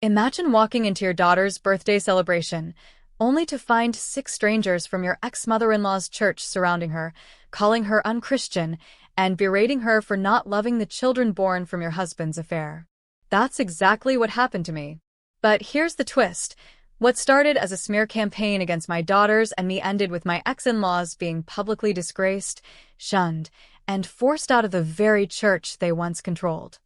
Imagine walking into your daughter's birthday celebration, only to find six strangers from your ex-mother-in-law's church surrounding her, calling her unchristian, and berating her for not loving the children born from your husband's affair. That's exactly what happened to me. But here's the twist. What started as a smear campaign against my daughters and me ended with my ex-in-laws being publicly disgraced, shunned, and forced out of the very church they once controlled.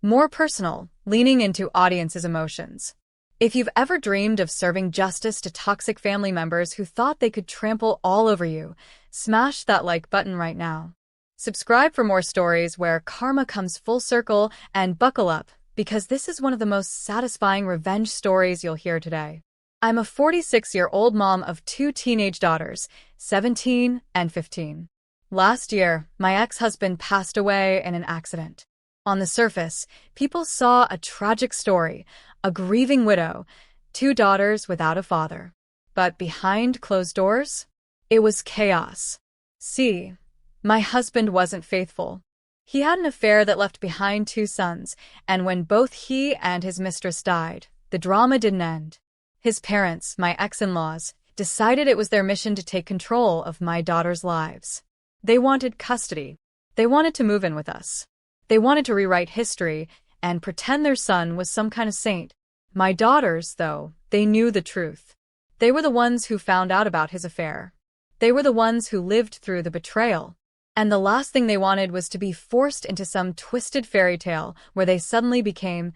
More personal, leaning into audience's emotions. If you've ever dreamed of serving justice to toxic family members who thought they could trample all over you, smash that like button right now. Subscribe for more stories where karma comes full circle, and buckle up, because this is one of the most satisfying revenge stories you'll hear today. I'm a 46-year-old mom of two teenage daughters, 17 and 15. Last year, my ex-husband passed away in an accident. On the surface, people saw a tragic story, a grieving widow, two daughters without a father. But behind closed doors, it was chaos. See, my husband wasn't faithful. He had an affair that left behind two sons, and when both he and his mistress died, the drama didn't end. His parents, my ex-in-laws, decided it was their mission to take control of my daughters' lives. They wanted custody. They wanted to move in with us. They wanted to rewrite history and pretend their son was some kind of saint. My daughters, though, they knew the truth. They were the ones who found out about his affair. They were the ones who lived through the betrayal. And the last thing they wanted was to be forced into some twisted fairy tale where they suddenly became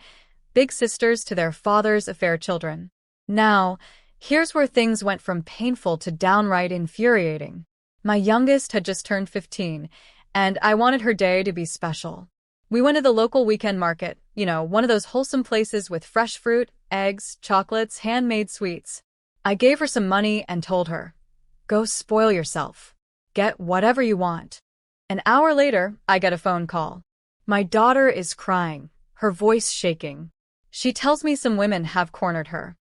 big sisters to their father's affair children. Now, here's where things went from painful to downright infuriating. My youngest had just turned 15, and I wanted her day to be special. We went to the local weekend market, one of those wholesome places with fresh fruit, eggs, chocolates, handmade sweets. I gave her some money and told her, "Go spoil yourself. Get whatever you want." An hour later, I get a phone call. My daughter is crying, her voice shaking. She tells me some women have cornered her.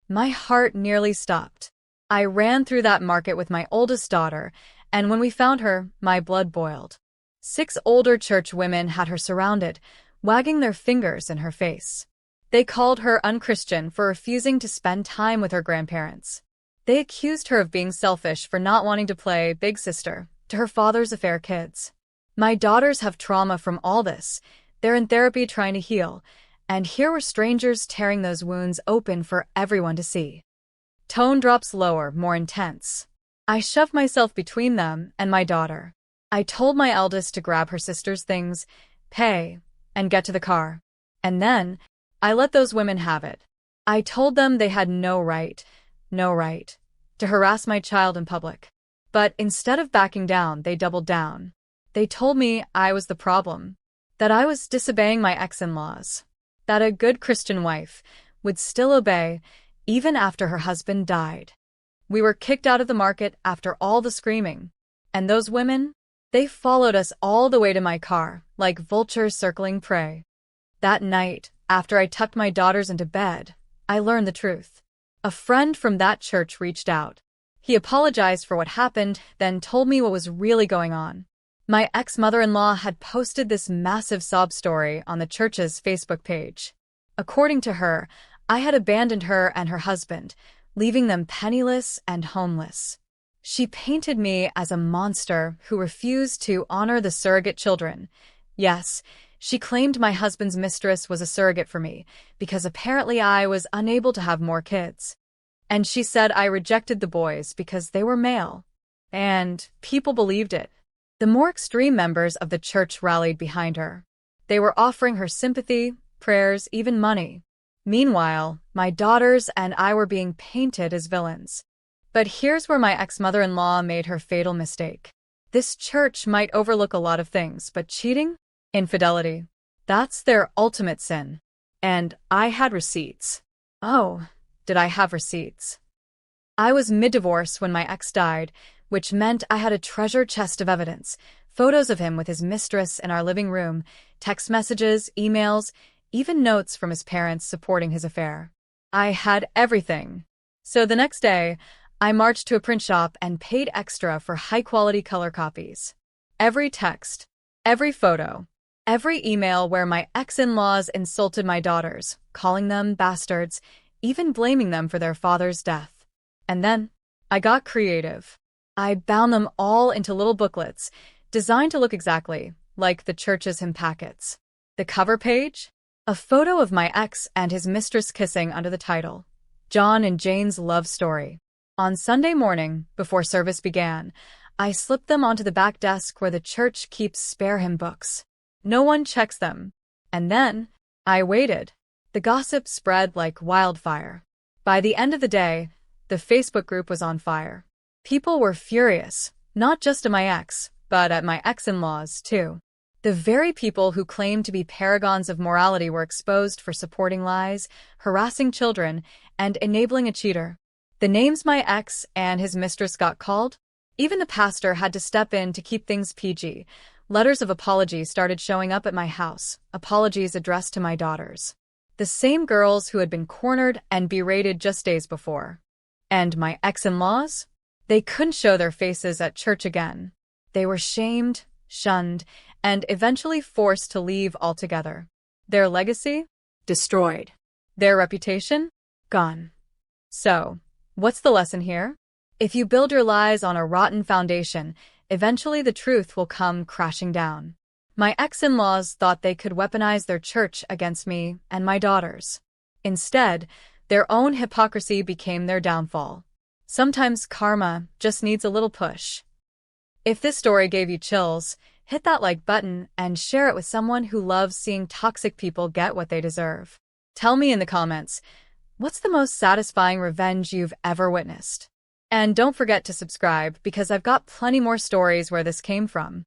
My heart nearly stopped. I ran through that market with my oldest daughter, and when we found her, my blood boiled. 6 older church women had her surrounded, wagging their fingers in her face. They called her unchristian for refusing to spend time with her grandparents. They accused her of being selfish for not wanting to play big sister to her father's affair kids. My daughters have trauma from all this. They're in therapy trying to heal, and here were strangers tearing those wounds open for everyone to see. Tone drops lower, more intense. I shove myself between them and my daughter. I told my eldest to grab her sister's things, pay, and get to the car. And then, I let those women have it. I told them they had no right, to harass my child in public. But instead of backing down, they doubled down. They told me I was the problem, that I was disobeying my ex-in-laws, that a good Christian wife would still obey even after her husband died. We were kicked out of the market after all the screaming. And those women? They followed us all the way to my car, like vultures circling prey. That night, after I tucked my daughters into bed, I learned the truth. A friend from that church reached out. He apologized for what happened, then told me what was really going on. My ex-mother-in-law had posted this massive sob story on the church's Facebook page. According to her, I had abandoned her and her husband, leaving them penniless and homeless. She painted me as a monster who refused to honor the surrogate children. Yes, she claimed my husband's mistress was a surrogate for me, because apparently I was unable to have more kids. And she said I rejected the boys because they were male. And people believed it. The more extreme members of the church rallied behind her. They were offering her sympathy, prayers, even money. Meanwhile, my daughters and I were being painted as villains. But here's where my ex-mother-in-law made her fatal mistake. This church might overlook a lot of things, but cheating? Infidelity. That's their ultimate sin. And I had receipts. Oh, did I have receipts? I was mid-divorce when my ex died, which meant I had a treasure chest of evidence, photos of him with his mistress in our living room, text messages, emails, even notes from his parents supporting his affair. I had everything. So the next day, I marched to a print shop and paid extra for high-quality color copies. Every text, every photo, Every email where my ex-in-laws insulted my daughters, calling them bastards, even blaming them for their father's death. And then, I got creative. I bound them all into little booklets, designed to look exactly like the church's hymn packets. The cover page? A photo of my ex and his mistress kissing under the title, John and Jane's Love Story. On Sunday morning, before service began, I slipped them onto the back desk where the church keeps spare hymn books. No one checks them. And then, I waited. The gossip spread like wildfire. By the end of the day, the Facebook group was on fire. People were furious, not just at my ex, but at my ex-in-laws, too. The very people who claimed to be paragons of morality were exposed for supporting lies, harassing children, and enabling a cheater. The names my ex and his mistress got called? Even the pastor had to step in to keep things PG. Letters of apology started showing up at my house, apologies addressed to my daughters. The same girls who had been cornered and berated just days before. And my ex-in-laws? They couldn't show their faces at church again. They were shamed, shunned, and eventually forced to leave altogether. Their legacy? Destroyed. Their reputation? Gone. So, what's the lesson here? If you build your lies on a rotten foundation, eventually the truth will come crashing down. My ex-in-laws thought they could weaponize their church against me and my daughters. Instead, their own hypocrisy became their downfall. Sometimes karma just needs a little push. If this story gave you chills, hit that like button and share it with someone who loves seeing toxic people get what they deserve. Tell me in the comments, what's the most satisfying revenge you've ever witnessed? And don't forget to subscribe because I've got plenty more stories where this came from.